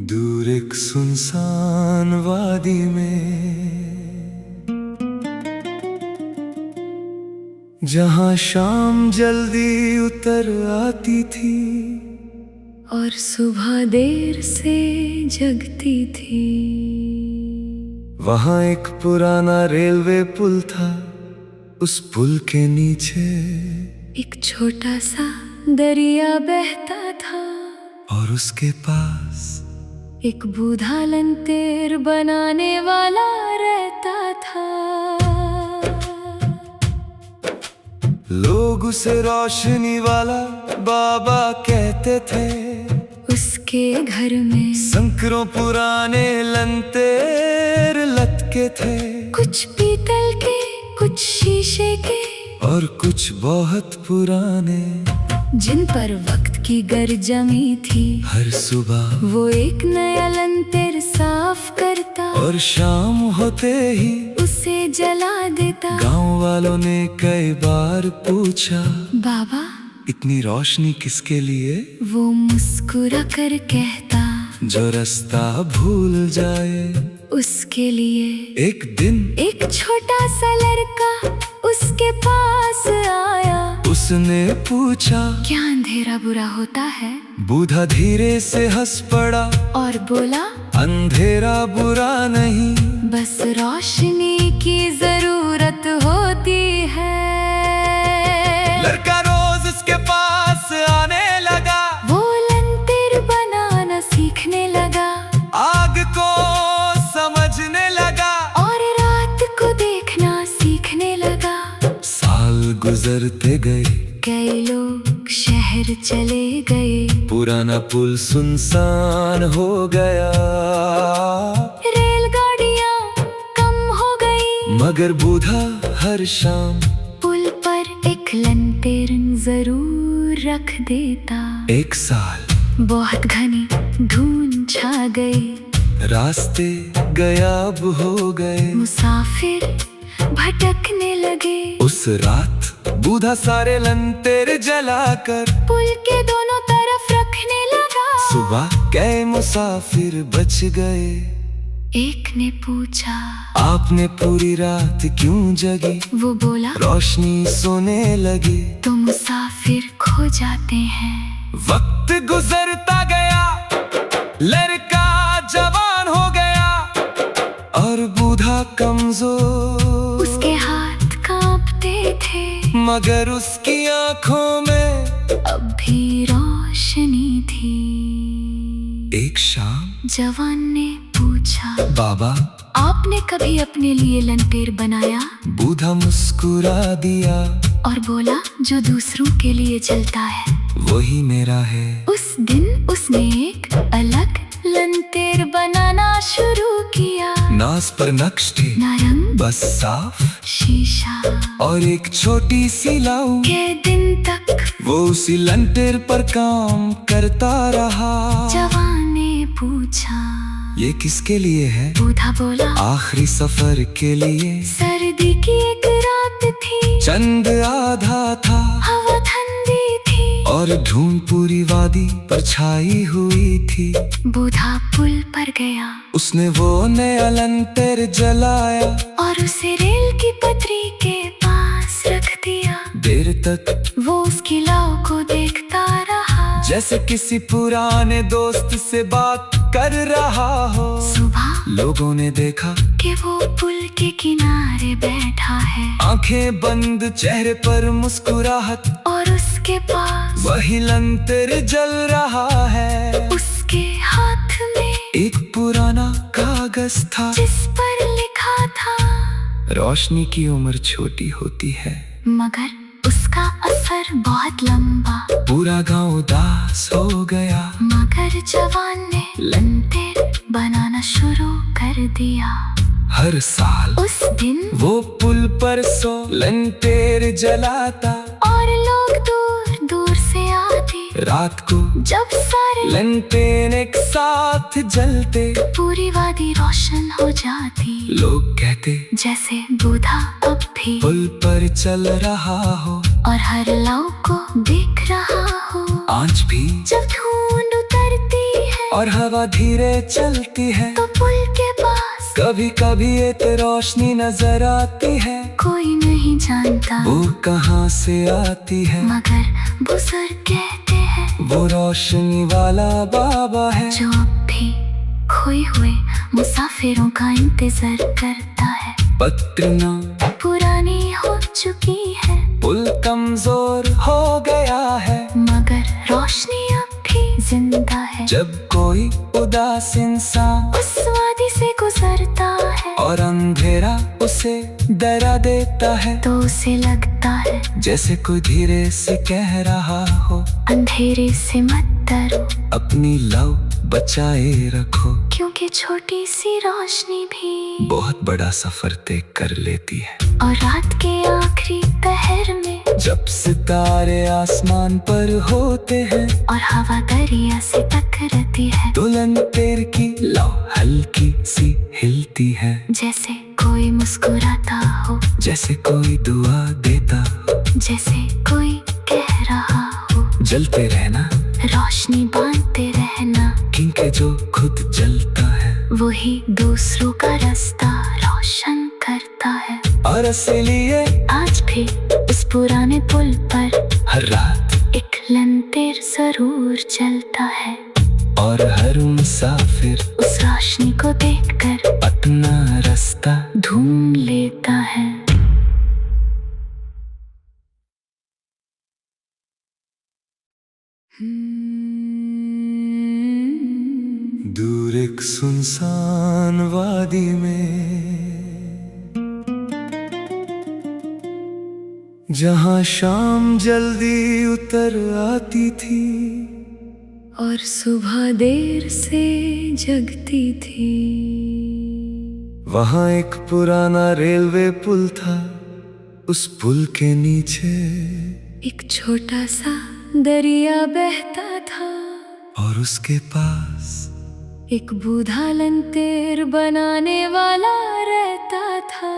दूर एक सुनसान वादी में, जहां शाम जल्दी उतर आती थी और सुबह देर से जगती थी। वहां एक पुराना रेलवे पुल था, उस पुल के नीचे एक छोटा सा दरिया बहता था और उसके पास एक बूढ़ा लंतेर बनाने वाला रहता था। लोग उसे रोशनी वाला बाबा कहते थे। उसके घर में संकरों पुराने लंतेर लटके थे, कुछ पीतल के, कुछ शीशे के और कुछ बहुत पुराने, जिन पर वक्त की गर जमी थी। हर सुबह वो एक नया लंतेर साफ करता और शाम होते ही उसे जला देता। गांव वालों ने कई बार पूछा, बाबा इतनी रोशनी किसके लिए? वो मुस्कुरा कर कहता, जो रास्ता भूल जाए उसके लिए। एक दिन एक छोटा सा लड़का उसके पास आया। उसने पूछा, क्या अंधेरा बुरा होता है? बूढ़ा धीरे से हंस पड़ा और बोला, अंधेरा बुरा नहीं, बस रोशनी की जरूरत होती है। लड़का रोज उसके पास आने लगा, वो लंतेर बनाना सीखने लगा, आग को समझने लगा और रात को देखना सीखने लगा। साल गुजरते गए, कई लोग शहर चले गए, पुराना पुल सुनसान हो गया। रेलगाड़ियां कम हो गई, मगर बूढ़ा हर शाम पुल पर एक लंतेर जरूर रख देता। एक साल बहुत घनी धुंध छा गई, रास्ते गायब हो गए। मुसाफिर भटकने लगे। उस रात बूढ़ा सारे लंतेर जलाकर पुल के दोनों तरफ रखने लगा। सुबह कई मुसाफिर बच गए। एक ने पूछा, आपने पूरी रात क्यों जगी? वो बोला, रोशनी सोने लगी। तो मुसाफिर खो जाते हैं। वक्त गुजरता गया, लड़का जवान हो गया और बूढ़ा कमजोर। उसके हाथ कांपते थे, मगर उसकी आंखों में अब भी रोशनी थी। एक शाम जवान ने पूछा, बाबा आपने कभी अपने लिए लंतेर बनाया? बूढ़ा मुस्कुरा दिया और बोला, जो दूसरों के लिए चलता है वही मेरा है। उस दिन उसने एक अलग लंतेर बनाना शुरू किया। नास पर नक्श थे, ना रंग, बस साफ शीशा और एक छोटी सी लाऊ। के दिन तक वो उसी लंतेर पर काम करता रहा। जवान ने पूछा, ये किसके लिए है? बूढ़ा बोला, आखिरी सफर के लिए। सर्दी की एक रात थी, चंद आधा था, हवा ठंडी थी और धूम पूरी वादी पर छाई हुई थी। बूढ़ा पुल पर गया, उसने वो नया लंतेर जलाया और उसे रेल की पटरी के पास रख दिया। देर तक वो उसकी लाव को देखता रहा, जैसे किसी पुराने दोस्त से बात कर रहा हो। सुबह लोगों ने देखा कि वो पुल के किनारे बैठा है, आंखें बंद, चेहरे पर मुस्कुराहट, और उसके पास वही लंतेर जल रहा है। उसके हाथ में एक पुराना कागज था, जिस पर लिखा था, रोशनी की उम्र छोटी होती है, मगर उसका असर बहुत लंबा। पूरा गांव उदास हो गया। मगर जवान ने लंतेर बनाना शुरू कर दिया। हर साल उस दिन वो पुल पर लंतेर जलाता, और लोग दूर दूर से आते। रात को जब सारे लंतेर एक साथ जलते, पूरी वादी रोशन हो जाती। लोग कहते, जैसे बूढ़ा अब भी पुल पर चल रहा हो और हर लाव को देख रहा हो। आँच भी जब धुंध उतरती है और हवा धीरे चलती है, तो पुल के पास कभी कभी एक रोशनी नजर आती है। कोई नहीं जानता वो कहाँ से आती है, मगर बुजुर्ग कहते हैं वो रोशनी वाला बाबा है, जो अब भी खोए हुए मुसाफिरों का इंतजार करता है। पत्रियां पुरानी हो चुकी है, पुल कमजोर हो गया है, मगर रोशनी अब भी जिंदा है। जब कोई उदास इंसान उस वादी से गुजरता है और अंधेरा उसे डरा देता है, तो उसे लगता है जैसे कोई धीरे से कह रहा हो, अंधेरे से मत डरो, अपनी लव बचाए रखो, क्योंकि छोटी सी रोशनी भी बहुत बड़ा सफर तय कर लेती है। और रात के आखिरी पहर में जब सितारे आसमान पर होते हैं और हवा दरिया से टकराती है, तो लंतेर की लौ हल्की सी हिलती है, जैसे कोई मुस्कुराता हो, जैसे कोई दुआ देता हो, जैसे कोई कह रहा हो जलते रहना, रोशनी बांधते रहना, क्योंकि जो खुद जलता है वही दूसरों का रास्ता रोशन करता है। और इसलिए आज भी इस पुराने पुल पर हर रात एक लंतेर जरूर चलता है, और हर मुसाफिर उस रोशनी को देखकर अपना रास्ता ढूंढ लेता है। दूर एक सुनसान वादी में, जहाँ शाम जल्दी उतर आती थी और सुबह देर से जगती थी। वहाँ एक पुराना रेलवे पुल था, उस पुल के नीचे एक छोटा सा दरिया बहता था और उसके पास एक बूढ़ा लंतेर बनाने वाला रहता था।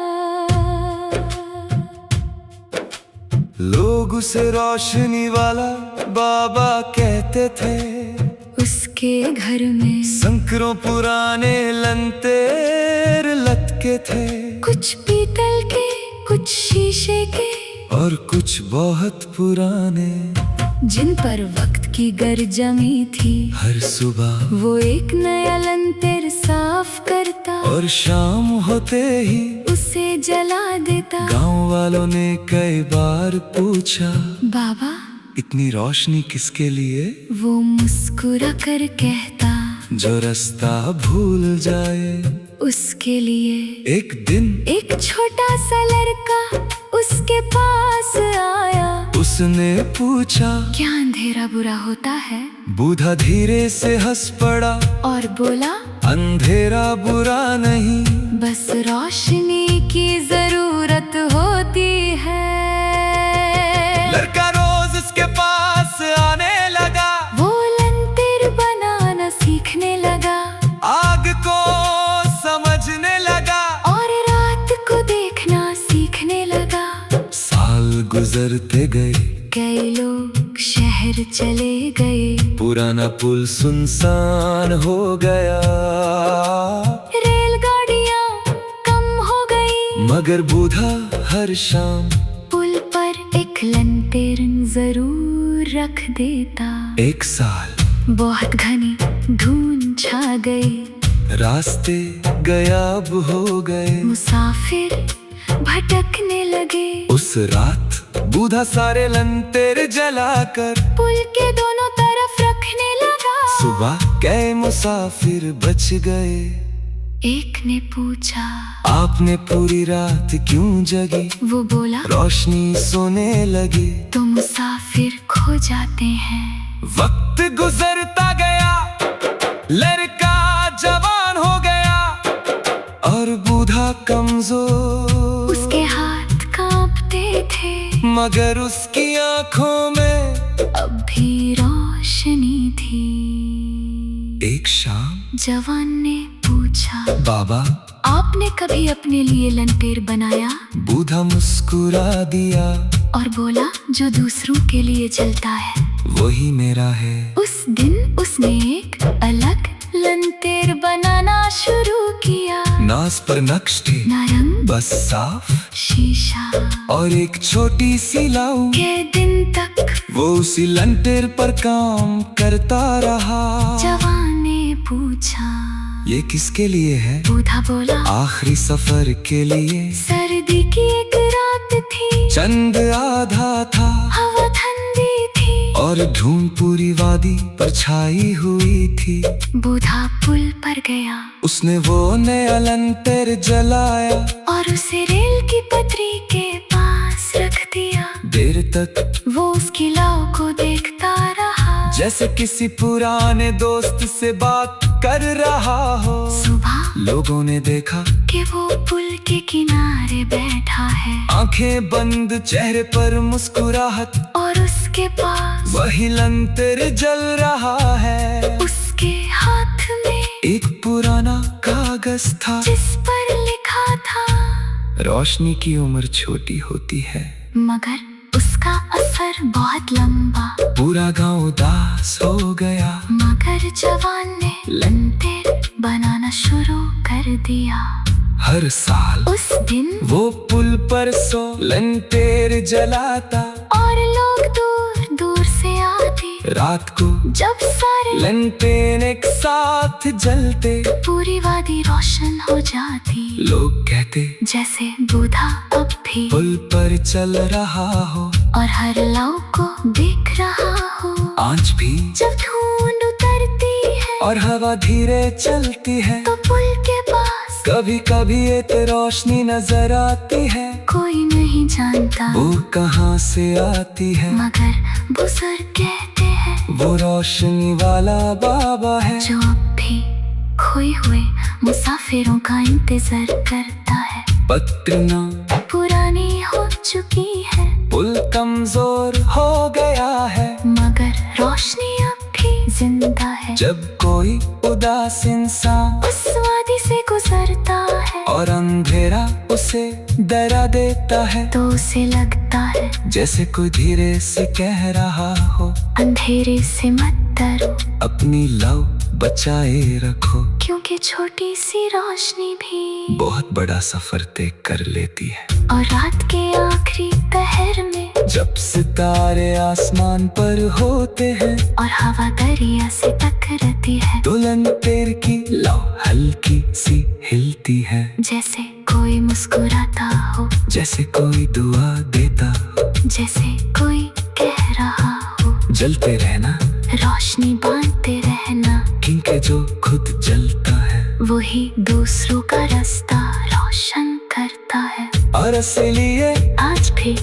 लोग उसे रोशनी वाला बाबा कहते थे, उसके घर में सैकड़ों पुराने लंतेर लटके थे, कुछ पीतल के, कुछ शीशे के और कुछ बहुत पुराने, जिन पर वक्त की गर जमी थी। हर सुबह वो एक नया लंतेर साफ करता और शाम होते ही उसे जला देता। गांव वालों ने कई बार पूछा, बाबा इतनी रोशनी किसके लिए? वो मुस्कुरा कर कहता, जो रास्ता भूल जाए उसके लिए। एक दिन एक छोटा सा लड़का उसके पास आया, उसने पूछा, क्या अंधेरा बुरा होता है? बूढ़ा धीरे से हंस पड़ा और बोला, अंधेरा बुरा नहीं, बस रोशनी की जरूरत होती है। लड़का रोज उसके पास आने लगा, वो लंतेर बनाना सीखने लगा, आग को समझने लगा और रात को देखना सीखने लगा। साल गुजरते गए, कई लोग शहर चले गए, पुराना पुल सुनसान हो गया, रेलगाड़ियाँ कम हो गई, मगर बूढ़ा हर शाम पुल पर एक लंतेर जरूर रख देता। एक साल बहुत घनी धुंध छा गई, रास्ते गायब हो गए, मुसाफिर भटकने लगे। उस रात बूढ़ा सारे लंतेर जलाकर पुल के दोनों तरफ रखने लगा। सुबह कई मुसाफिर बच गए। एक ने पूछा, आपने पूरी रात क्यों जगी? वो बोला, रोशनी सोने लगी। तो मुसाफिर खो जाते हैं। वक्त गुजरता गया, लड़का जवान हो गया और बूढ़ा कमजोर, उसके हाथ कांपते थे, मगर उसकी आंखों में अब भी रोशनी थी। एक शाम जवान ने पूछा, बाबा आपने कभी अपने लिए लंतेर बनाया? बूढ़ा मुस्कुरा दिया और बोला, जो दूसरों के लिए जलता है वही मेरा है। उस दिन उसने एक अलग लंतेर बनाना शुरू किया। नाज पर नक्श थे, ना रंग बस साफ शीशा, और एक छोटी सी लाऊ। के दिन तक वो उसी लंतेर पर काम करता रहा। जवान ने पूछा, ये किसके लिए है? बूढ़ा बोला, आखिरी सफर के लिए। सर्दी की एक रात थी, चंद आधा था, हवा ठंडी थी, और धूम पूरी वादी पर छाई हुई थी। बूढ़ा पुल पर गया, उसने वो नया लंतर जलाया, और उसे रेल की पटरी के पास रख दिया। देर तक वो उसकी लाव को देखता रहा, जैसे किसी पुराने दोस्त से बात कर रहा हो। सुबह लोगों ने देखा कि वो पुल के किनारे बैठा है, आंखें बंद, चेहरे पर मुस्कुराहट, और उसके पास वही लंतर जल रहा है। उसके हाथ में एक पुराना कागज था, जिस पर लिखा था, रोशनी की उम्र छोटी होती है, मगर उसका असर बहुत लंबा। पूरा गांव उदास हो गया, मगर जवान ने लंतेर बनाना शुरू कर दिया। हर साल उस दिन वो पुल पर लंतेर जलाता, और लोग दूर दूर से आते। रात को जब सारे लंटेर एक साथ जलते, पूरी वादी रोशन हो जाती। लोग कहते जैसे बूढ़ा अब भी पुल पर चल रहा हो, और हर लाव को देख रहा हो। आज भी जब धुंध उतरती है और हवा धीरे चलती है, तो पुल के पास कभी कभी एक रोशनी नजर आती है। कोई नहीं जानता वो कहाँ से आती है, मगर बुजुर्ग कहते हैं वो रोशनी वाला बाबा है, जो अब भी खोए हुए मुसाफिरों का इंतजार करता है। पटना पुरानी हो चुकी है, पुल कमजोर हो गया है, मगर रोशनी अब भी जिंदा है। जब कोई उदास इंसान उस वादी से गुजरता है, और अंधेरा उसे डरा देता है, तो उसे लगता है जैसे कोई धीरे से कह रहा हो, अंधेरे से मत डरो, अपनी लव बचाए रखो, क्योंकि छोटी सी रोशनी भी बहुत बड़ा सफर तय कर लेती है। और रात के आखिरी पहर में जब सितारे आसमान पर होते हैं, और हवा दरिया से टकराती है, तो लंतेर की लव हल्की सी हिलती है, जैसे कोई मुस्कुराता हो, जैसे कोई दुआ देता हो, जैसे कोई कह रहा हो, जलते रहना, रोशनी बांटते रहना, क्योंकि जो खुद जलता है वही दूसरों का रास्ता रोशन करता है। और इसलिए आज भी